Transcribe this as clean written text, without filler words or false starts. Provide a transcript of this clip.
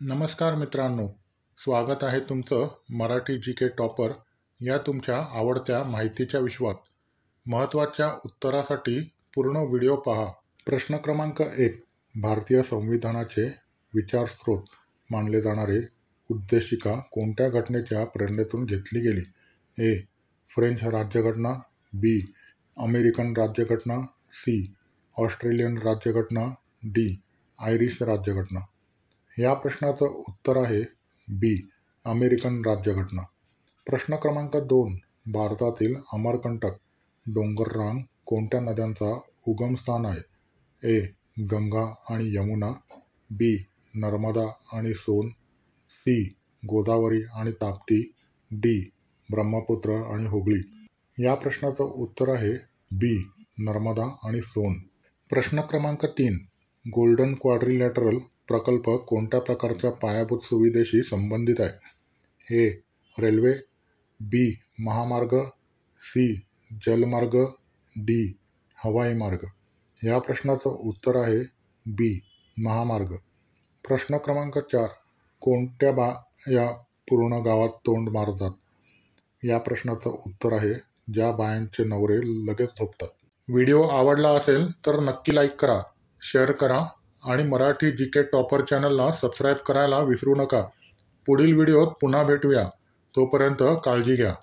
नमस्कार मित्रांनो, स्वागत आहे तुमचं मराठी जी के टॉपर या तुमच्या आवडत्या माहितीच्या विश्वात. महत्त्वाच्या उत्तरासाठी पूर्ण व्हिडिओ पहा. प्रश्न क्रमांक 1. भारतीय संविधानाचे विचारस्रोत मानले जाणारे उद्देशिका कोणत्या घटनेच्या प्रेरणेतून घेतली गेली? ए. फ्रेंच राज्यघटना, बी. अमेरिकन राज्यघटना, सी. ऑस्ट्रेलियन राज्यघटना, डी. आयरिश राज्यघटना. या प्रश्नाचं उत्तर आहे बी. अमेरिकन राज्यघटना. प्रश्न क्रमांक 2. भारतातील अमरकंटक डोंगररांग कोणत्या नद्यांचा उगमस्थान आहे? ए. गंगा आणि यमुना, बी. नर्मदा आणि सोन, सी. गोदावरी आणि ताप्ती, डी. ब्रह्मपुत्र आणि हुगळी. या प्रश्नाचं उत्तर आहे बी. नर्मदा आणि सोन. प्रश्न क्रमांक 3. गोल्डन क्वाड्रिलॅटरल प्रकल्प कोणत्या प्रकारच्या पायाभूत सुविधेशी संबंधित आहे? ए. रेल्वे, बी. महामार्ग, सी. जलमार्ग, डी. हवाई मार्ग. या प्रश्नाचं उत्तर आहे बी. महामार्ग. प्रश्न क्रमांक 4. कोणत्या बाया पूर्ण गावात तोंड मारतात? या प्रश्नाचं उत्तर आहे ज्या बायांचे नवरे लगेच झोपतात. व्हिडिओ आवडला असेल तर नक्की लाईक करा, शेअर करा आणि मराठी जी के टॉपर चॅनलला सबस्क्राईब करायला विसरू नका. पुढील व्हिडिओत पुन्हा भेटूया. तोपर्यंत काळजी घ्या.